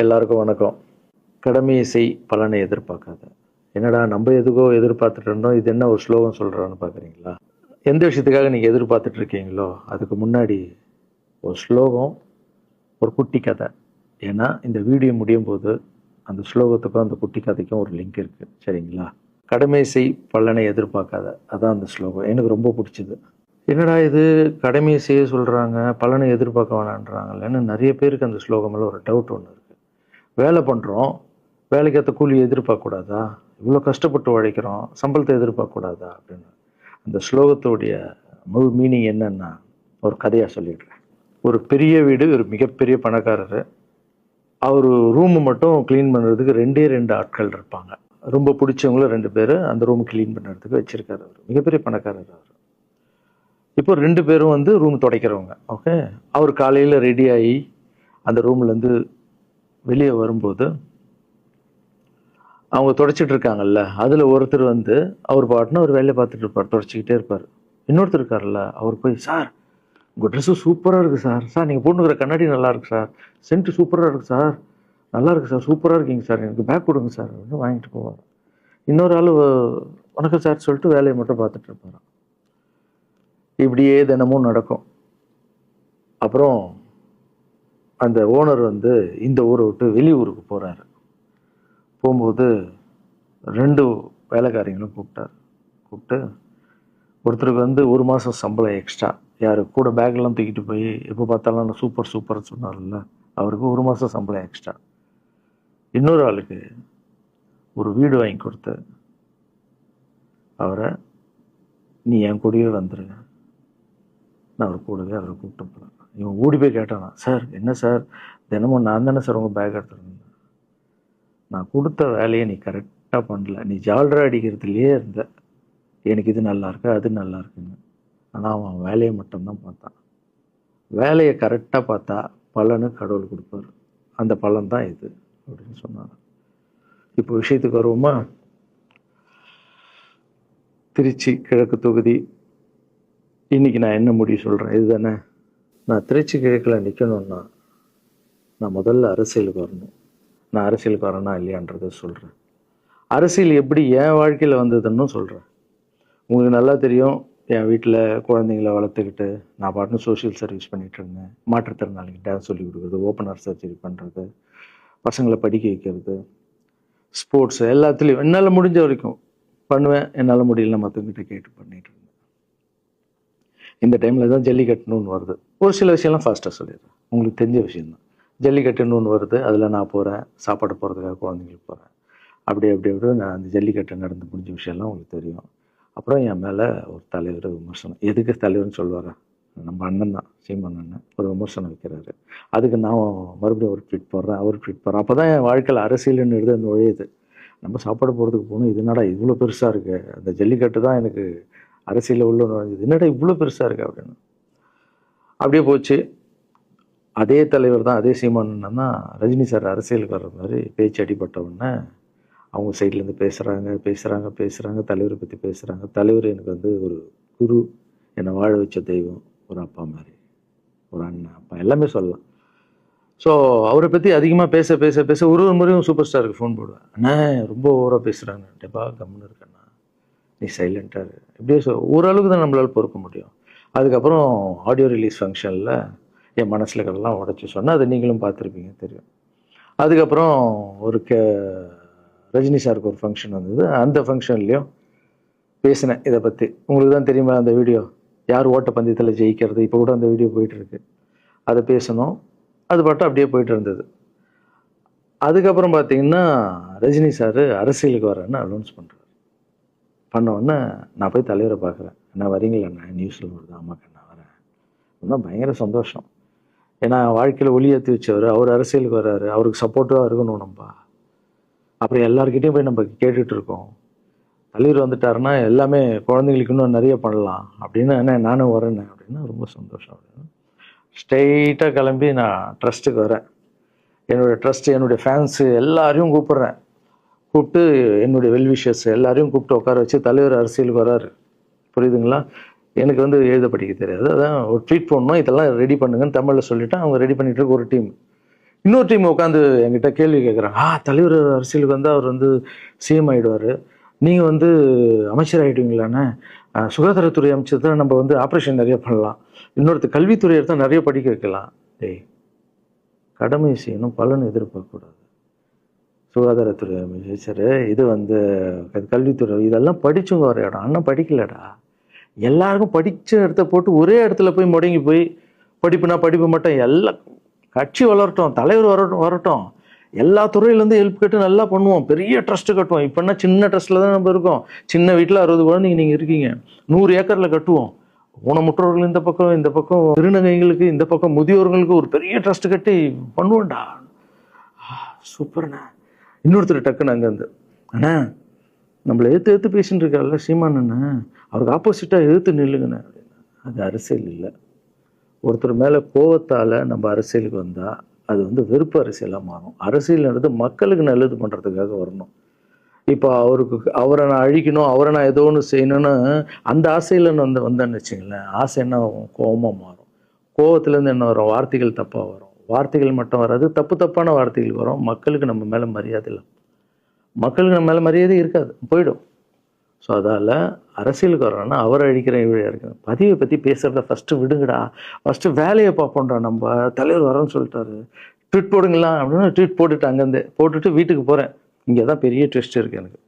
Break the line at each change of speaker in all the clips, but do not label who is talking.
எல்லாருக்கும் வணக்கம். கடமையை செய் பலனை எதிர்பார்க்காத. என்னடா நம்ம எதுக்கோ எதிர்பார்த்துட்டு இருந்தோம், இது என்ன ஒரு ஸ்லோகம் சொல்றான்னு பார்க்குறீங்களா? எந்த விஷயத்துக்காக நீங்கள் எதிர்பார்த்துட்டு இருக்கீங்களோ அதுக்கு முன்னாடி ஒரு ஸ்லோகம், ஒரு குட்டி கதை. ஏன்னா இந்த வீடியோ முடியும் போது அந்த ஸ்லோகத்துக்கும் அந்த குட்டி கதைக்கும் ஒரு லிங்க் இருக்குது, சரிங்களா? கடமை செய் பலனை எதிர்பார்க்காத, அதான் அந்த ஸ்லோகம். எனக்கு ரொம்ப பிடிச்சது. என்னடா இது, கடமையை செய்ய சொல்கிறாங்க, பலனை எதிர்பார்க்க வேணான்றாங்கல்லன்னு நிறைய பேருக்கு அந்த ஸ்லோகம் மேலே ஒரு டவுட் ஒன்று இருக்குது. வேலை பண்ணுறோம், வேலைக்கேற்ற கூலி எதிர்பார்க்கக்கூடாதா? இவ்வளோ கஷ்டப்பட்டு உழைக்கிறோம், சம்பளத்தை எதிர்பார்க்கக்கூடாதா அப்படின்னு. அந்த ஸ்லோகத்துடைய முழு மீனிங் என்னன்னா ஒரு கதையாக சொல்லிடுறேன். ஒரு பெரிய வீடு, ஒரு மிகப்பெரிய பணக்காரர். அவர் ரூமு மட்டும் க்ளீன் பண்ணுறதுக்கு ரெண்டு ஆட்கள் இருப்பாங்க. ரொம்ப பிடிச்சவங்கள 2 பேர் அந்த ரூம் க்ளீன் பண்ணுறதுக்கு வச்சுருக்காரு. அவர் மிகப்பெரிய பணக்காரர். அவர் இப்போ 2 பேரும் வந்து ரூம் துடைக்கிறவங்க. ஓகே, அவர் காலையில் ரெடி ஆகி அந்த ரூம்லேருந்து வெளியே வரும்போது அவங்க துடைச்சிட்டு இருக்காங்கல்ல, அதில் ஒருத்தர் வந்து அவர் பாட்டுன்னு ஒரு வேலையை பார்த்துட்டு இருப்பார், துடைச்சிக்கிட்டே இருப்பார். இன்னொருத்தர் இருக்கார்ல, அவர் போய், சார் உங்கள் ட்ரெஸ்ஸு சூப்பராக இருக்குது சார், சார் நீங்கள் போட்டுக்கிற கண்ணாடி நல்லா இருக்கு சார், சென்ட்டு சூப்பராக இருக்குது சார், நல்லா இருக்குது சார், சூப்பராக இருக்கீங்க சார், எனக்கு பேக் கொடுங்க சார் அப்படின்னு வாங்கிட்டு போவார். இன்னொரு ஆள் வணக்கம் சார் சொல்லிட்டு வேலையை மட்டும் பார்த்துட்டு இருப்பாராம். இப்படியே தினமும் நடக்கும். அப்புறம் அந்த ஓனர் வந்து இந்த ஊரை விட்டு வெளியூருக்கு போகிறாரு. போகும்போது 2 வேலைக்காரங்களும் கூப்பிட்டு ஒருத்தருக்கு வந்து 1 மாதம் சம்பளம் எக்ஸ்ட்ரா. யார் கூட பேக்லாம் தூக்கிட்டு போய் எப்போ பார்த்தாலும் நான் சூப்பர் சொன்னார்ல, அவருக்கு 1 மாதம் சம்பளம் எக்ஸ்ட்ரா. இன்னொரு ஆளுக்கு ஒரு வீடு வாங்கி கொடுத்து அவரை, நீ என் கூடவே வந்துரு, நான் அவர் கூடவே அவரை கூப்பிட்டு போகிறேன். இவன் ஓடி போய் கேட்டானா, சார் என்ன சார் தினமும் நான் தானே சார் உங்கள் பேக் எடுத்துருந்தேன், நான் கொடுத்த வேலையை நீ கரெக்டாக பண்ணல, நீ ஜால்ரா அடிக்கிறதுலையே இருந்த, எனக்கு இது நல்லா இருக்கு அது நல்லா இருக்குன்னு. ஆனால் அவன் வேலையை மட்டும்தான் பார்த்தான். வேலையை கரெக்டாக பார்த்தா பலனு கடவுள் கொடுப்பார். அந்த பலன் தான் இது அப்படின்னு சொன்னாங்க. இப்போ விஷயத்துக்கு வருவோமா? திருச்சி கிழக்கு தொகுதி. இன்னைக்கு நான் என்ன முடிவு சொல்கிறேன் இதுதானே. நான் திருச்சி கிழக்கில் நிற்கணும்னா நான் முதல்ல அரசியலுக்கு வரணும். நான் அரசியலுக்கு வரேனா இல்லையான்றதை சொல்கிறேன். அரசியல் எப்படி என் வாழ்க்கையில் வந்ததுன்னு சொல்கிறேன். உங்களுக்கு நல்லா தெரியும், என் வீட்டில் குழந்தைங்கள வளர்த்துக்கிட்டு நான் பாட்டுன்னு சோஷியல் சர்வீஸ் பண்ணிகிட்டு இருந்தேன். மாற்றுத்திறனாளிக்கு டான்ஸ் சொல்லி கொடுக்குறது, ஓப்பனர் சர்ஜரி பண்ணுறது, பசங்களை படிக்க வைக்கிறது, ஸ்போர்ட்ஸ் எல்லாத்துலேயும் என்னால் முடிஞ்ச வரைக்கும் பண்ணுவேன். என்னால் முடியல மற்றவங்கிட்ட கேட்டு பண்ணிகிட்டு இருந்தேன். இந்த டைமில் தான் ஜல்லிக்கட்டுன்னு ஒன்று வருது. ஒரு சில விஷயம்லாம் ஃபாஸ்ட்டாக சொல்லிடுறேன், உங்களுக்கு தெரிஞ்ச விஷயந்தான். ஜல்லிக்கட்டுன்னு ஒன்று வருது, அதில் நான் போகிறேன், சாப்பாடு போகிறதுக்காக குழந்தைங்களுக்கு போகிறேன். அப்படி நான் அந்த ஜல்லிக்கட்டு நடந்து முடிஞ்ச விஷயம்லாம் உங்களுக்கு தெரியும். அப்புறம் என் மேலே ஒரு தலைவர் விமர்சனம். எதுக்கு தலைவர்னு சொல்லுவார், நம்ம அண்ணன் தான், சீமான் அண்ணன் ஒரு விமர்சனம் வைக்கிறாரு. அதுக்கு நான் மறுபடியும் ஒரு ட்வீட் போடுறேன், அவர் ட்வீட் போடுறேன். அப்போ தான் என் வாழ்க்கையில் அரசியல்னு எடுத்து அந்த நுழையுது. நம்ம சாப்பாடு போகிறதுக்கு போகணும், இது என்னடா இவ்வளோ பெருசாக இருக்குது, அந்த ஜல்லிக்கட்டு தான் எனக்கு அரசியலில் உள்ள நுழைஞ்சது, என்னடா இவ்வளோ பெருசாக இருக்குது அப்படின்னு. அப்படியே போச்சு. அதே தலைவர் தான், அதே சீமான் அண்ணன் தான் ரஜினி சார் அரசியலுக்கு வர்ற மாதிரி பேச்சு அடிபட்ட உடனே அவங்க சைட்லேருந்து பேசுகிறாங்க, தலைவரை பற்றி பேசுகிறாங்க. தலைவர் எனக்கு வந்து ஒரு குரு, என்னை வாழ வச்ச தெய்வம், ஒரு அப்பா மாதிரி, ஒரு அண்ணன், அப்பா எல்லாமே சொல்லலாம். ஸோ அவரை பற்றி அதிகமாக பேச ஒரு முறையும் சூப்பர் ஸ்டாருக்கு ஃபோன் போடுவேன். அண்ணா ரொம்ப ஓவராக பேசுகிறாங்க, டெப்பா கம்முன்னு இருக்கண்ணா, நீ சைலண்ட்டாக இரு. இப்படியே ஓரளவுக்கு தான் நம்மளால் பொறுக்க முடியும். அதுக்கப்புறம் ஆடியோ ரிலீஸ் ஃபங்க்ஷனில் என் மனசில் இருக்கிறதெல்லாம் உடச்சி சொன்னேன். அதை நீங்களும் பார்த்துருப்பீங்க, தெரியும். அதுக்கப்புறம் ஒரு ரஜினி சாருக்கு ஒரு ஃபங்க்ஷன் வந்தது. அந்த ஃபங்க்ஷன்லேயும் பேசினேன் இதை பற்றி. உங்களுக்கு தான் தெரியுமா அந்த வீடியோ, யார் ஓட்டப்பந்தயத்தில் ஜெயிக்கிறது, இப்போ கூட அந்த வீடியோ போயிட்டுருக்கு. அதை பேசணும், அது பாட்டு அப்படியே போயிட்டு இருந்தது. அதுக்கப்புறம் பார்த்தீங்கன்னா ரஜினி சார் அரசியலுக்கு வரேன்னு அனௌன்ஸ் பண்ணுறாரு. பண்ண நான் போய் தலைவரை பார்க்குறேன். என்ன வரீங்களா அண்ணா, நியூஸில் வருது. ஆமாக்கா நான் வரேன். இன்னும் பயங்கர சந்தோஷம். ஏன்னா வாழ்க்கையில் ஒளி ஏற்றி வச்சவர், அவர் அரசியலுக்கு வர்றாரு, அவருக்கு சப்போர்ட்டிவாக இருக்கணும் நம்ம. அப்புறம் எல்லாருக்கிட்டையும் போய் நம்ம கேட்டுட்டு இருக்கோம், தலைவர் வந்துட்டாருன்னா எல்லாமே குழந்தைங்களுக்கு இன்னும் நிறைய பண்ணலாம் அப்படின்னு. என்ன நானும் வரேன்னு அப்படின்னா ரொம்ப சந்தோஷம் அப்படின்னு ஸ்ட்ரெயிட்டாக கிளம்பி நான் ட்ரஸ்ட்டுக்கு வரேன். என்னுடைய ட்ரஸ்ட்டு, என்னுடைய ஃபேன்ஸு எல்லாரையும் கூப்பிட்டு என்னுடைய வெல்விஷர்ஸ் எல்லாரையும் கூப்பிட்டு உட்கார வச்சு தலைவர் அரசியலுக்கு வராரு. புரியுதுங்களா? எனக்கு வந்து எழுத படிக்க தெரியாது, அதான் ஒரு ட்வீட் பண்ணணும், இதெல்லாம் ரெடி பண்ணுங்கன்னு தமிழில் சொல்லிவிட்டு அவங்க ரெடி பண்ணிட்டு இருக்க ஒரு டீம். இன்னொரு டீம் உட்காந்து என்கிட்ட கேள்வி கேட்குறாங்க, தலைவர் அரசியலுக்கு வந்தால் அவர் வந்து சிஎம் ஆகிடுவார், நீங்கள் வந்து அமைச்சர் ஆகிடுவீங்களாண்ணே, சுகாதாரத்துறை அமைச்சர் தான் நம்ம வந்து ஆப்ரேஷன் நிறைய பண்ணலாம், இன்னொருத்தர் கல்வித்துறை எடுத்தால் நிறைய படிக்க வைக்கலாம். டேய், கடமை செய்யணும், பலன் எதிர்பார்க்கக்கூடாது. சுகாதாரத்துறை அமைச்சர், இது வந்து கல்வித்துறை, இதெல்லாம் படிச்சவங்க வர இடம். அண்ணன் படிக்கலடா. எல்லாருக்கும் படித்த இடத்த போட்டு ஒரே இடத்துல போய் முடங்கி போய் படிப்புனா படிப்பு மட்டும், எல்லாம் கட்சி வளரட்டும், தலைவர் வரட்டும், எல்லா துறையிலேருந்து ஹெல்ப் கேட்டு நல்லா பண்ணுவோம், பெரிய ட்ரஸ்ட்டு கட்டுவோம். இப்போன்னா சின்ன ட்ரஸ்ட்டில் தான் நம்ம இருக்கோம். சின்ன வீட்டில் 60 குழந்தைங்க நீங்கள் இருக்கீங்க, 100 ஏக்கரில் கட்டுவோம். ஊனமுற்றோர்கள் இந்த பக்கம் திருநங்கைகளுக்கு, இந்த பக்கம் முதியோர்களுக்கு ஒரு பெரிய ட்ரஸ்ட் கட்டி பண்ணுவோம்டா. சூப்பர்ண்ணா. இன்னொருத்தர் டக்குன்னு அங்கேருந்து, அண்ணா நம்மளை ஏற்று பேசின்னு இருக்கார்ல சீமான் அண்ணன், அவருக்கு ஆப்போசிட்டாக எதிர்த்து நில்லுங்கண்ணே. அது அரசியல் இல்லை. ஒருத்தர் மேலே கோவத்தால் நம்ம அரசியலுக்கு வந்தால் அது வந்து வெறுப்பு அரசியலாக மாறும். அரசியல்ன்றது மக்களுக்கு நல்லது பண்ணுறதுக்காக வரணும். இப்போ அவரை நான் அழிக்கணும், அவரை நான் ஏதோ ஒன்று செய்யணும்னு அந்த ஆசையில் வந்தேன்னு வச்சுங்களேன், ஆசை என்ன கோபமாக மாறும். கோவத்துலேருந்து என்ன வரும், வார்த்தைகள் தப்பாக வரும். வார்த்தைகள் மட்டும் வராது, தப்பான வார்த்தைகள் வரும். மக்களுக்கு நம்ம மேலே மரியாதை இல்லை, மக்களுக்கு நம்ம மேலே மரியாதை இருக்காது, போயிடும். ஸோ அதால் அரசியலுக்கு வர்றோன்னா அவரை அழிக்கிற வழியாக இருக்குது. பதிவை பற்றி பேசுகிறத ஃபஸ்ட்டு விடுங்கடா, ஃபஸ்ட்டு வேலையை பார்ப்போம்டா. நம்ம தலைவர் வரோன்னு சொல்லிட்டாரு, ட்வீட் போடுங்களா அப்படின்னா ட்வீட் போட்டுட்டு அங்கேருந்து போட்டுட்டு வீட்டுக்கு போகிறேன். இங்கே தான் பெரிய ட்விஸ்ட் இருக்குது எனக்கு.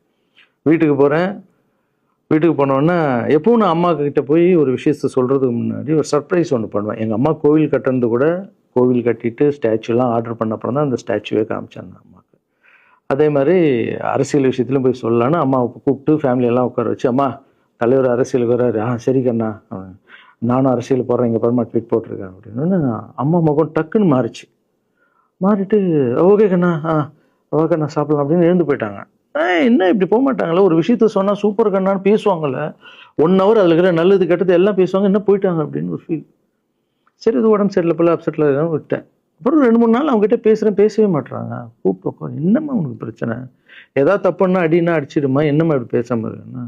வீட்டுக்கு போகிறேன். வீட்டுக்கு போனோன்னா எப்பவும் நான் அம்மா கிட்ட போய் ஒரு விஷயத்த சொல்கிறதுக்கு முன்னாடி ஒரு சர்ப்ரைஸ் ஒன்று பண்ணுவேன். எங்கள் அம்மா கோவில் கட்டுறது கூட, கோவில் கட்டிட்டு ஸ்டாச்சுலாம் ஆர்டர் பண்ண அப்புறம் தான் அந்த ஸ்டாச்சுவே காமிச்சாங்க அம்மாவுக்கு. அதே மாதிரி அரசியல் விஷயத்துலையும் போய் சொல்லலான்னு அம்மாவை கூப்பிட்டு ஃபேமிலியெல்லாம் உட்கார வச்சு, அம்மா தலைவர் அரசியலுக்கு வர்றாரு, சரி கண்ணா, நானும் அரசியல் போடுறேன், இங்கே பரமா ட்வீட் போட்டிருக்கேன் அப்படின்னு அம்மா முகம் டக்குன்னு மாறிட்டு ஓகே கண்ணா, ஓகே நான் சாப்பிடலாம் அப்படின்னு எழுந்து போயிட்டாங்க. என்ன இப்படி போக மாட்டாங்களே, ஒரு விஷயத்த சொன்னால் சூப்பர் கண்ணான்னு பேசுவாங்கள்ல, 1 hour அதில் இருக்கிற நல்லது கெட்டது எல்லாம் பேசுவாங்க, என்ன போயிட்டாங்க அப்படின்னு ஒரு ஃபீல். சரி இது உடம்பு சரியில்லை போல, அப்செட்டில் இருக்கான்னு விட்டேன். அப்புறம் 2-3 நாள் அவங்ககிட்ட பேசவே மாட்டுறாங்க. கூப்பிட்டு உட்காந்து, என்னம்மா உனக்கு பிரச்சனை, ஏதாவது தப்புன்னா அடின்னா அடிச்சிடுமா, என்னம்மா இப்படி பேசாமல் இருக்குன்னா,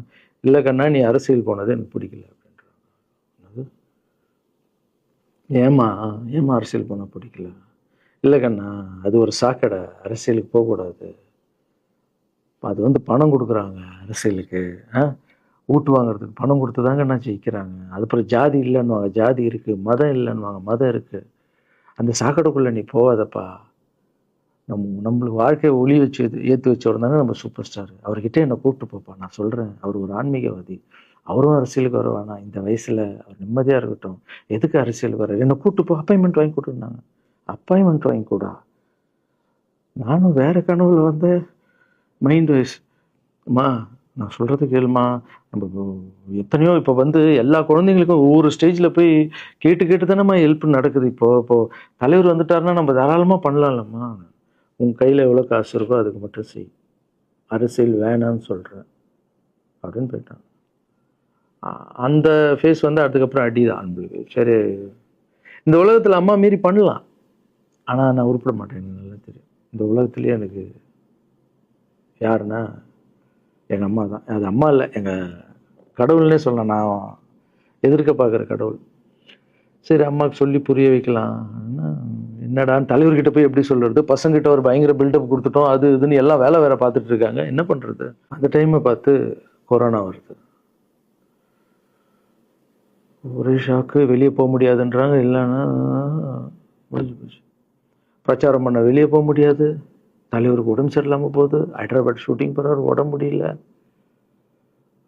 இல்லை கண்ணா நீ அரசியல் போனது எனக்கு பிடிக்கல அப்படின்றாங்க. ஏமா அரசியல் போனால் பிடிக்கல? இல்லை கண்ணா அது ஒரு சாக்கடை, அரசியலுக்கு போகக்கூடாது, அது வந்து பணம் கொடுக்குறாங்க அரசியலுக்கு, ஓட்டு வாங்குறதுக்கு பணம் கொடுத்து தாங்க நான் ஜெயிக்கிறாங்க. அதுக்கப்புறம் ஜாதி இல்லைன்னுவாங்க, ஜாதி இருக்குது, மதம் இல்லைன்னுவாங்க, மதம் இருக்குது. அந்த சாக்கடைக்குள்ளே நீ போகாதப்பா. நம்மளுக்கு வாழ்க்கையை ஒளி வச்சு ஏற்றி வச்சவர் தானே நம்ம சூப்பர் ஸ்டார், அவர்கிட்ட என்னை கூப்பிட்டு போப்பா, நான் சொல்கிறேன், அவர் ஒரு ஆன்மீகவாதி, அவரும் அரசியலுக்கு வர வேணாம், இந்த வயசில் அவர் நிம்மதியாக இருக்கட்டும், எதுக்கு அரசியலுக்கு வர, என்னை கூப்பிட்டு போ, அப்பாயின்மெண்ட் வாங்கி கொடுத்துருந்தாங்க. அப்பாயின்மெண்ட் வாங்கி கூடா, நானும் வேறு கனவுல வந்து மைண்ட் வைஸ், அம்மா நான் சொல்கிறது கேளுமா, நம்ம எத்தனையோ இப்போ வந்து எல்லா குழந்தைங்களுக்கும் ஒவ்வொரு ஸ்டேஜில் போய் கேட்டு தானேம்மா ஹெல்ப் நடக்குது. இப்போது தலைவர் வந்துட்டாருன்னா நம்ம தாராளமாக பண்ணலாம்லம்மா, உன் கையில் எவ்வளோ காசு இருக்கோ அதுக்கு மட்டும் செய், அரசியல் வேணான்னு சொல்கிறேன் அப்படின்னு போயிட்டான். அந்த ஃபேஸ் வந்து அதுக்கப்புறம் அடிதான் நம்மளுக்கு. சரி இந்த உலகத்தில் அம்மா மீறி பண்ணலாம், ஆனால் நான் உருப்பிட மாட்டேன், எனக்கு நல்லா தெரியும். இந்த உலகத்துலேயே எனக்கு யாருன்னா எங்கள் அம்மா தான். அது அம்மா இல்லை, எங்கள் கடவுள்னே சொல்லலாம், நான் எதிர்க்க பார்க்குற கடவுள். சரி அம்மாவுக்கு சொல்லி புரிய வைக்கலாம், என்னடான்னு தலைவர்கிட்ட போய் எப்படி சொல்கிறது, பசங்கிட்ட ஒரு பயங்கர பில்டப் கொடுத்துட்டோம், அது இதுன்னு எல்லாம் வேலை பார்த்துட்டு இருக்காங்க, என்ன பண்ணுறது. அந்த டைமை பார்த்து கொரோனா வருது, ஒரே ஷாக்கு, வெளியே போக முடியாதுன்றாங்க, இல்லைன்னா போச்சு. பிரச்சாரம் பண்ண வெளியே போக முடியாது, தலைவருக்கு உடம்பு சரியில்லாமல் போகுது, ஹைதராபாத் ஷூட்டிங் போகிறாரு, உடம்பு முடியல,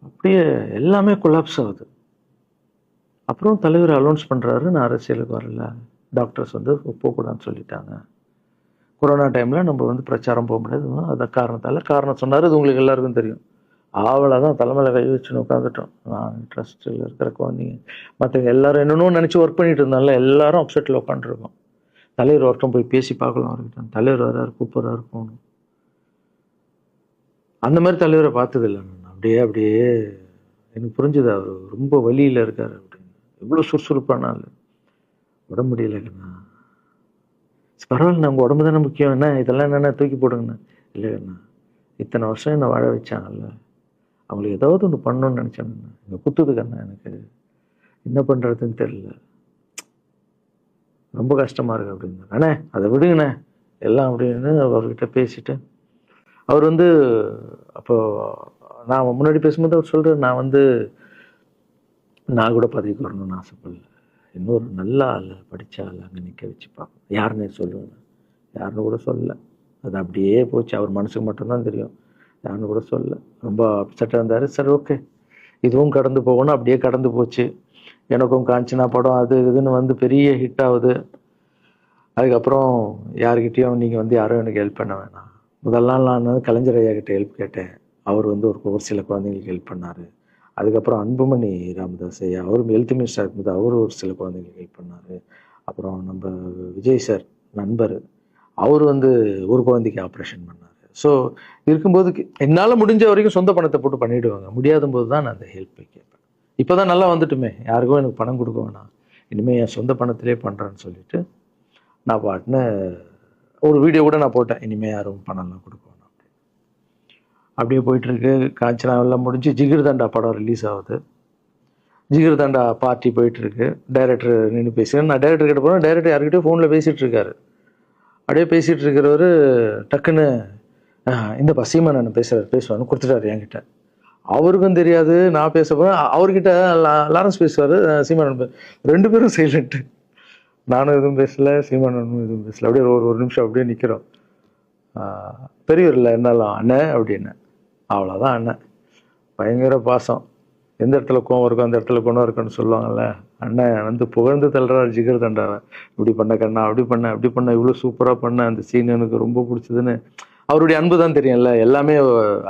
அப்படியே எல்லாமே கொலாப்ஸ் ஆகுது. அப்புறம் தலைவர் அலௌன்ஸ் பண்ணுறாரு, நான் அரசியலுக்கு வரல, டாக்டர்ஸ் வந்து போகக்கூடாதுன்னு சொல்லிட்டாங்க, கொரோனா டைமில் நம்ம வந்து பிரச்சாரம் போக முடியாது, அந்த காரணம் சொன்னார், இது உங்களுக்கு எல்லாருக்கும் தெரியும். ஆவலாக தான் தலைமையில் கை வச்சுன்னு உட்காந்துட்டோம். நான் ட்ரஸ்ட்டில் இருக்கிற குழந்தைங்க மற்றவங்க எல்லாரும் என்னென்னோ நினச்சி ஒர்க் பண்ணிட்டு இருந்தால எல்லாரும் அப்செட்டில் உட்காந்துருக்கோம். தலைவர் ஒருத்தம் போய் பேசி பார்க்கலாம் அவர்கிட்ட, தலைவர் வர்றாரு, கூப்பிட்றாரு, போகணும். அந்த மாதிரி தலைவரை பார்த்ததில்லை நான். அப்படியே எனக்கு புரிஞ்சுது, அவர் ரொம்ப வலியில் இருக்கார் அப்படின்னு. எவ்வளோ சுறுசுறுப்பானால உடம்பு முடியலைங்கண்ணா, பரவாயில்ல உங்கள் உடம்பு தானே முக்கியம், என்ன இதெல்லாம் என்னென்ன தூக்கி போடுங்கண்ணா. இல்லைங்கண்ணா இத்தனை வருஷம் என்னை வாழ வச்சாங்கல்ல, அவங்களுக்கு ஏதாவது ஒன்று பண்ணணும்னு நினச்சாங்கண்ணா, இங்கே குத்துதுக்கண்ணா, எனக்கு என்ன பண்ணுறதுன்னு தெரியல, ரொம்ப கஷ்டமாக இருக்குது அப்படின்னா. அண்ணே அதை விடுங்கண்ணே, எல்லாம் அப்படின்னு அவர்கிட்ட பேசிட்டு அவர் வந்து அப்போ நான் முன்னாடி பேசும்போது அவர் சொல்கிறார், நான் கூட பதவிக்கு வரணும்னு ஆசைப்படல, இன்னொரு நல்ல ஆள் படித்த ஆள் அங்கே நிற்க வச்சுப்பாங்க, யாருன்னே சொல்லுவேன், யாருன்னு கூட சொல்லலை. அது அப்படியே போச்சு, அவர் மனசுக்கு மட்டும்தான் தெரியும், யாருன்னு கூட சொல்லலை. ரொம்ப அப்செட்டாக இருந்தார். சரி ஓகே, இதுவும் கடந்து போகணும். அப்படியே கடந்து போச்சு. எனக்கும் காஞ்சனா படம் அது இதுன்னு வந்து பெரிய ஹிட் ஆகுது. அதுக்கப்புறம் யாருக்கிட்டேயும் நீங்கள் யாரும் எனக்கு ஹெல்ப் பண்ண வேணாம். முதல் நாள் நான் கலைஞர் ஐயா கிட்ட ஹெல்ப் கேட்டேன். அவர் ஒரு சில குழந்தைங்களுக்கு ஹெல்ப் பண்ணார். அதுக்கப்புறம் அன்புமணி ராமதாஸ் ஐயா, அவரும் ஹெல்த் மினிஸ்டர் இருக்கும்போது அவர் ஒரு சில குழந்தைங்களுக்கு ஹெல்ப் பண்ணார். அப்புறம் நம்ம விஜய் சார் நண்பர், அவர் ஒரு குழந்தைக்கு ஆப்ரேஷன் பண்ணார். ஸோ இருக்கும்போது என்னால் முடிஞ்ச வரைக்கும் சொந்த பணத்தை போட்டு பண்ணிவிடுவாங்க. முடியாத போது தான் நான் அந்த ஹெல்ப்பை கேட்பேன். இப்போ தான் நல்லா வந்துட்டுமே, யாருக்கும் எனக்கு பணம் கொடுக்க வேணாம், இனிமேல் என் சொந்த பணத்திலே பண்ணுறேன்னு சொல்லிட்டு நான் பாட்டுன்னு ஒரு வீடியோ கூட நான் போட்டேன், இனிமேல் யாரும் பணம்லாம் கொடுக்க வேணாம். அப்படியே போயிட்டுருக்கு. காஞ்சனா எல்லாம் முடிஞ்சு ஜிகிர் தண்டா படம் ரிலீஸ் ஆகுது. ஜிகிர் தண்டா பார்ட்டி போயிட்டுருக்கு. டைரக்டர் நின்று பேசுகிறேன். நான் டைரக்டர் கிட்ட போகிறேன். டைரக்டர் யார்கிட்டயோ ஃபோனில் பேசிகிட்டு இருக்காரு. அப்படியே பேசிகிட்டு இருக்கிறவர் டக்குன்னு இந்த சீமானன் பேசுவார்னு கொடுத்துட்டாரு என்கிட்ட. அவருக்கும் தெரியாது நான் பேச போகிறேன். அவர்கிட்ட லாரன்ஸ் பேசுவார், சீமானன் ரெண்டு பேரும் சைலண்ட்டு. நானும் எதுவும் பேசலை, சீமானனும் எதுவும் பேசலை. அப்படியே ஒரு நிமிஷம் அப்படியே நிற்கிறோம். பெரியவர் இல்லை என்னாலும் அண்ணன் அப்படின்னு, அவ்வளோதான் அண்ணன். பயங்கர பாசம். எந்த இடத்துல கோவம் இருக்கும் அந்த இடத்துல குணம் இருக்குன்னு சொல்லுவாங்கள்ல. அண்ணன் புகழ்ந்து தள்ளுறாரு ஜிகர் தண்டாவை. இப்படி பண்ண கண்ணா, அப்படி பண்ண இவ்வளோ சூப்பராக பண்ண, அந்த சீன் எனக்கு ரொம்ப பிடிச்சதுன்னு. அவருடைய அன்பு தான் தெரியும்ல, எல்லாமே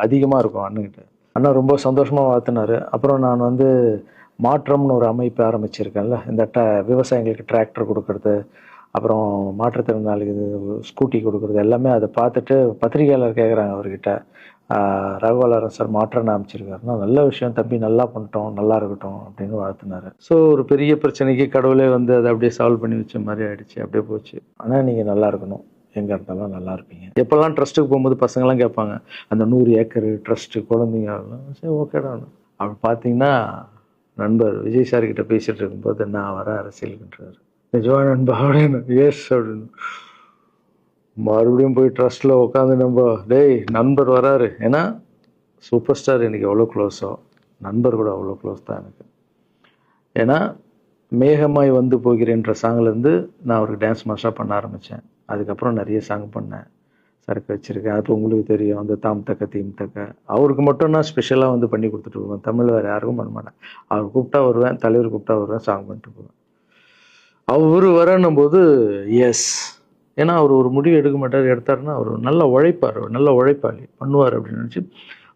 அதிகமாக இருக்கும் அண்ணன்கிட்ட. அண்ணா ரொம்ப சந்தோஷமாக வாழ்த்தினார். அப்புறம் நான் மாற்றம்னு ஒரு அமைப்பு ஆரம்பிச்சிருக்கேன்ல, இந்த விவசாயிகளுக்கு டிராக்டர் கொடுக்கறது, அப்புறம் மாற்றுத்திறனாளிக்கு ஸ்கூட்டி கொடுக்கறது, எல்லாமே அதை பார்த்துட்டு பத்திரிகையாளர் கேட்குறாங்க அவர்கிட்ட, ரகுவலரன் சார் மாற்றம்னு அமைச்சிருக்காருன்னா, நல்ல விஷயம் தம்பி, நல்லா பண்ணிட்டோம், நல்லா இருக்கட்டும் அப்படின்னு வாழ்த்தினார். ஸோ ஒரு பெரிய பிரச்சனைக்கு கடவுளே அதை அப்படியே சால்வ் பண்ணி வச்ச மாதிரி ஆயிடுச்சு. அப்படியே போச்சு. ஆனால் நீங்கள் நல்லா இருக்கணும், எங்கே இருந்தாலும் நல்லா இருப்பீங்க. எப்போல்லாம் ட்ரஸ்ட்டுக்கு போகும்போது பசங்கள்லாம் கேட்பாங்க, அந்த 100 ஏக்கர் ட்ரஸ்ட்டு குழந்தைங்க, சரி ஓகேடா. அப்படி பார்த்தீங்கன்னா நண்பர் விஜய் சார்கிட்ட பேசிகிட்டு இருக்கும்போது நான் வர அரசியலுக்குன்றாரு. நிஜமா நண்பா அப்படின்னு, எஸ் அப்படின்னு. மறுபடியும் போய் ட்ரஸ்ட்டில் உட்காந்து டேய் நண்பர் வராரு. ஏன்னா சூப்பர் ஸ்டார் எனக்கு எவ்வளோ க்ளோஸோ, நண்பர் கூட அவ்வளோ க்ளோஸ் தான் எனக்கு. ஏன்னா மேகமாய் போகிறேன்ற சாங்லேருந்து நான் அவருக்கு டான்ஸ் மாஸ்டராக பண்ண ஆரம்பித்தேன். அதுக்கப்புறம் நிறைய சாங் பண்ணேன், சரக்கு வச்சுருக்கேன். அப்போ உங்களுக்கு தெரியும், அந்த தாம் தக்க தீம் தக்க, அவருக்கு மட்டும் நான் ஸ்பெஷலாக பண்ணி கொடுத்துட்டு போவேன். தமிழ் வேறு யாருக்கும் பண்ண மாட்டேன். அவர் கூப்பிட்டா வருவேன், தலைவர் கூப்பிட்டா வருவேன், சாங் பண்ணிட்டு போவேன். அவர் வரணும் போது எஸ், ஏன்னா அவர் ஒரு முடிவு எடுக்க மாட்டார், எடுத்தாருன்னா அவர் நல்ல உழைப்பார், நல்ல உழைப்பாளி, பண்ணுவார் அப்படின்னு நினச்சி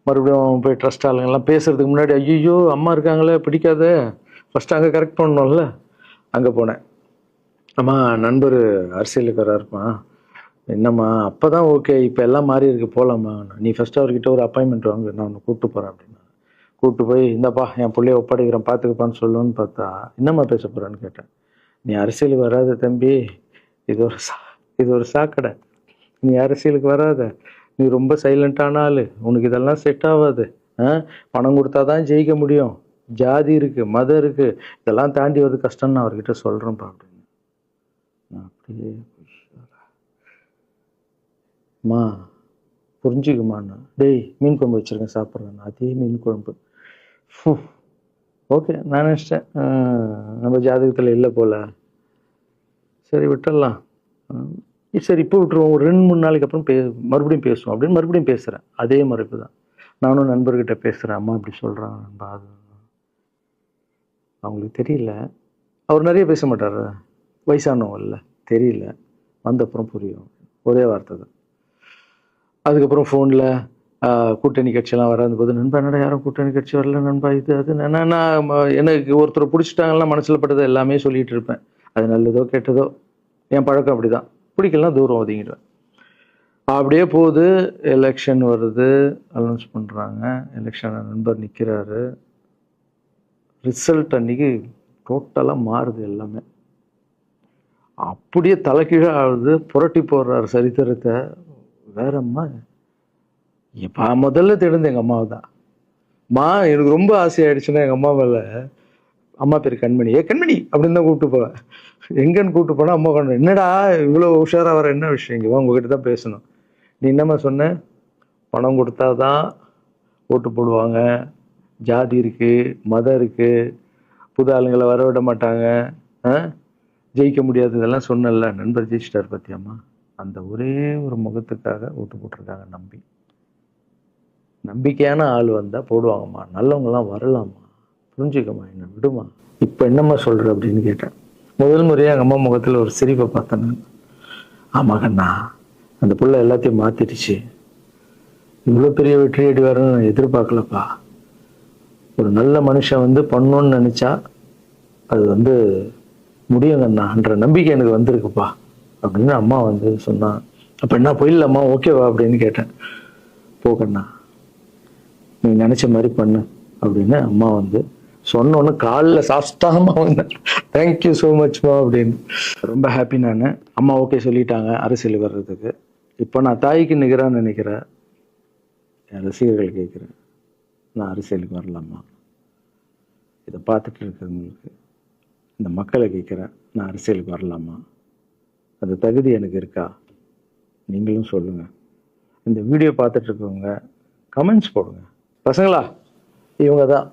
மறுபடியும் போய் ட்ரஸ்ட் ஆளுங்கெல்லாம் பேசுறதுக்கு முன்னாடி, ஐயோ அம்மா இருக்காங்களே பிடிக்காத, ஃபஸ்ட்டு அங்கே கரெக்ட் பண்ணணும்ல. அங்கே போனேன். அம்மா நண்பர் அரசியலுக்கு வராருமா, என்னம்மா அப்போ தான் ஓகே, இப்போ எல்லாம் மாறி இருக்கு, போகலாமா, நீ ஃபஸ்ட்டு அவர்கிட்ட ஒரு அப்பாயின்மெண்ட் வாங்க, நான் உன்னை கூப்பிட்டு போகிறேன் அப்படின்னா. கூப்பிட்டு போய் இந்தப்பா என் பிள்ளைய ஒப்படைக்கிறேன் பார்த்துக்கப்பான்னு சொல்லுன்னு பார்த்தா, என்னம்மா பேச போகிறேன்னு கேட்டேன். நீ அரசியலுக்கு வராத தம்பி, இது ஒரு சாக்கடை, நீ அரசியலுக்கு வராத, நீ ரொம்ப சைலண்டான ஆள், உனக்கு இதெல்லாம் செட் ஆகாது, பணம் கொடுத்தா தான் ஜெயிக்க முடியும், ஜாதி இருக்குது, மதம் இருக்குது, இதெல்லாம் தாண்டி வருது கஷ்டம்னு நான் அவர்கிட்ட சொல்கிறேன்ப்பா அப்படின்னு. நான் அப்படியே மா புரிஞ்சுக்குமாண்ணா, டேய் மீன் குழம்பு வச்சுருக்கேன் சாப்பிட்றேன், அதே மீன் குழம்பு. ஓகே, நான் நினச்சிட்டேன் நம்ம ஜாதகத்தில் இல்லை போல், சரி விட்டுடலாம், சரி இப்போ விட்டுருவோம், ஒரு 2-3 நாளைக்கு அப்புறம் மறுபடியும் பேசுவோம் அப்படின்னு மறுபடியும் பேசுகிறேன். அதே மறுப்பு தான். நானும் நண்பர்கிட்ட பேசுகிறேன், அம்மா இப்படி சொல்கிறாங்க நண்பா, அது அவங்களுக்கு தெரியல, அவர் நிறைய பேச மாட்டார், வயசானவங்க இல்லை, தெரியல, வந்தப்புறம் புரியும், ஒரே வார்த்தை தான். அதுக்கப்புறம் ஃபோனில் கூட்டணி கட்சியெல்லாம் வராது போது, நண்பா என்னடா யாரும் கூட்டணி கட்சி வரல நண்பா, இது அது, நான் எனக்கு ஒருத்தரை பிடிச்சிட்டாங்கன்னா மனசில் பட்டதை எல்லாமே சொல்லிகிட்டு இருப்பேன். அது நல்லதோ கெட்டதோ, என் பழக்கம் அப்படி தான், பிடிக்கலாம் தூரம் ஒதுங்கிடுவேன். அப்படியே போகுது. எலெக்ஷன் வருது, அனௌன்ஸ் பண்ணுறாங்க, எலெக்ஷன் நண்பர் நிற்கிறாரு. ரிசல்ட் அன்றைக்கி டோட்டலாக மாறுது எல்லாமே, அப்படியே தலைகீழாக ஆகுது, புரட்டி போடுறாரு சரித்திரத்தை. வேறம்மா இப்போ முதல்ல தெரிந்து எங்கள் அம்மாவை தான். எனக்கு ரொம்ப ஆசையாயிடுச்சுன்னா எங்கள் அம்மா மேலே அம்மா பேர் கண்மணி. கண்மணி அப்படின்னு தான் கூப்பிட்டு போவேன். எங்கன்னு கூப்பிட்டு போனா அம்மா கண்மணி. என்னடா இவ்வளோ உஷாரா வர, என்ன விஷயம், இங்கே உங்ககிட்ட தான் பேசணும். நீ என்னம்மா சொன்ன? பணம் கொடுத்தாதான் ஓட்டு போடுவாங்க, ஜாதி இருக்கு, மதம் இருக்கு, புது ஆளுங்களை வரவிட மாட்டாங்க, ஜெயிக்க முடியாது, இதெல்லாம் சொன்னல. நண்பர் ஜெயிச்சிட்டார் பத்தியம்மா. அந்த ஒரே ஒரு முகத்துக்காக ஓட்டு போட்டிருக்காங்க. நம்பிக்கையான ஆள் வந்தா போடுவாங்கம்மா, நல்லவங்கலாம் வரலாமா, புரிஞ்சுக்கம்மா, என்ன விடுமா. இப்ப என்னம்மா சொல்ற அப்படின்னு கேட்டேன். முதல் முறையா எங்க அம்மா முகத்துல ஒரு சிரிப்பை பார்த்தேன். ஆமா கண்ணா, அந்த புள்ள எல்லாத்தையும் மாத்திடுச்சு, இவ்வளவு பெரிய வெற்றி அடி வரணும்னு நான் எதிர்பார்க்கலப்பா. ஒரு நல்ல மனுஷன் வந்து பண்ணணும்னு நினைச்சா அது முடியும் கண்ணான்ற நம்பிக்கை எனக்கு வந்திருக்குப்பா அப்படின்னு அம்மா சொன்னா. அப்ப என்ன போயிடலாமா, ஓகேவா அப்படின்னு கேட்டேன். போகண்ணா, நீ நினைச்ச மாதிரி பண்ணு அப்படின்னு அம்மா சொன்னோன்னு காலில் சாஸ்தாகமா வந்தேன். தேங்க்யூ ஸோ மச்மா அப்படின்னு. ரொம்ப ஹாப்பி நான். அம்மா ஓகே சொல்லிட்டாங்க அரசியல் வர்றதுக்கு. இப்போ நான் தாய்க்கு நிகரான்னு நினைக்கிறேன். என் ரசிகர்கள் கேட்குறேன், நான் அரசியலுக்கு வரலாமா? இதை பார்த்துட்டு இருக்கிறவங்களுக்கு, இந்த மக்களை கேட்குறேன், நான் அரசியலுக்கு வரலாமா? அந்த தகுதி எனக்கு இருக்கா? நீங்களும் சொல்லுங்க. இந்த வீடியோ பார்த்துட்டு இருக்கவங்க கமெண்ட்ஸ் போடுங்க. பசங்களா, இவங்க தான்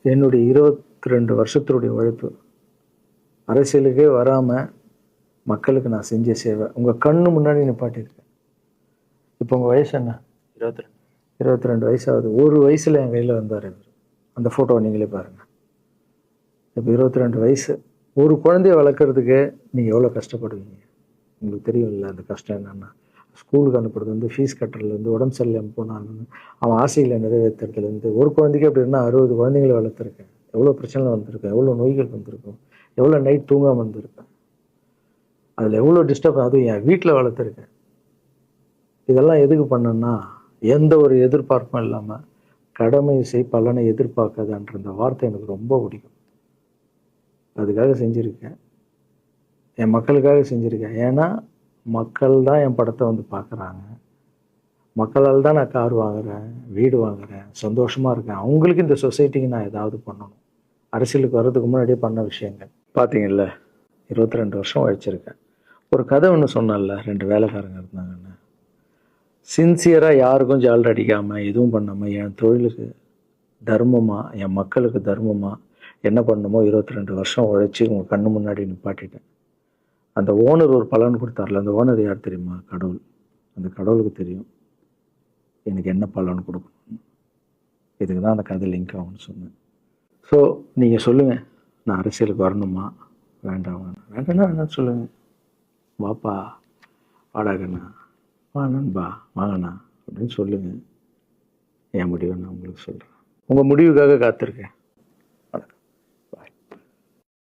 என்னுடைய 22 வருஷத்தினுடைய உழைப்பு. அரசியலுக்கே வராமல் மக்களுக்கு நான் செஞ்ச சேவை உங்கள் கண்ணு முன்னாடி நிப்பாட்டியிருக்கேன். இப்போ உங்கள் வயசு என்ன? 22 வயசாகுது. ஒரு வயசில் என் கையில் வந்தார் இவர். அந்த ஃபோட்டோவை நீங்களே பாருங்கள். இப்போ 22 வயசு. ஒரு குழந்தைய வளர்க்குறதுக்கு நீங்கள் எவ்வளோ கஷ்டப்படுவீங்க உங்களுக்கு தெரியும்ல. அந்த கஷ்டம் என்னென்னா, ஸ்கூலுக்கு அனுப்புறது ஃபீஸ் கட்டுறதுலேருந்து, உடம்பு சரியில்லாமல் போனாலும் அவன் ஆசையில் நிறைவேற்றுறதுலேருந்து, ஒரு குழந்தைக்கு அப்படின்னா 60 குழந்தைங்களை வளர்த்துருக்கேன். எவ்வளோ பிரச்சனை வந்திருக்கேன், எவ்வளோ நோய்கள் வந்திருக்கும், எவ்வளோ நைட் தூங்காமல் வந்திருக்கேன், அதில் எவ்வளோ டிஸ்டர்ப், அதுவும் என் வீட்டில் வளர்த்துருக்கேன். இதெல்லாம் எதுக்கு பண்ணேன்னா, எந்த ஒரு எதிர்பார்ப்பும் இல்லாமல் கடமை செய் பலனை எதிர்பார்க்காதன்ற அந்த வார்த்தை எனக்கு ரொம்ப பிடிக்கும். அதுக்காக செஞ்சுருக்கேன், என் மக்களுக்காக செஞ்சுருக்கேன். ஏன்னா மக்கள் தான் என் படத்தை பார்க்குறாங்க. மக்களால் தான் நான் கார் வாங்குறேன், வீடு வாங்குறேன், சந்தோஷமாக இருக்கேன். அவங்களுக்கு இந்த சொசைட்டிக்கு நான் ஏதாவது பண்ணணும். அரசியலுக்கு வர்றதுக்கு முன்னாடியே பண்ண விஷயங்கள் பார்த்தீங்கல்ல. 22 வருஷம் உழைச்சிருக்கேன். ஒரு கதை ஒன்று சொன்னல, 2 வேலைக்காரங்க இருந்தாங்கன்னு. சின்சியராக யாருக்கும் ஜாலர் அடிக்காமல் எதுவும் பண்ணாமல் என் தொழிலுக்கு தர்மமாக, என் மக்களுக்கு தர்மமாக என்ன பண்ணணுமோ 22 வருஷம் உழைச்சி உங்கள் கண்ணு முன்னாடி நிப்பாட்டிட்டேன். அந்த ஓனர் ஒரு பலன் கொடுத்தார்ல, அந்த ஓனர் யார் தெரியுமா? கடவுள். அந்த கடவுளுக்கு தெரியும் எனக்கு என்ன பலன் கொடுக்கணும். இதுக்கு தான் அந்த கதை லிங்க் ஆகும்னு சொன்னேன். ஸோ நீங்கள் சொல்லுங்கள், நான் அரசியலுக்கு வரணுமா வேண்டாம்? வேண்டாம்னா வேணான்னு சொல்லுங்கள். வாப்பா, வாடாகண்ணா, வா நண்பா, வாங்கண்ணா அப்படின்னு சொல்லுங்கள். என் முடிவை நான் உங்களுக்கு சொல்கிறேன். உங்கள் முடிவுக்காக காத்திருக்கேன்.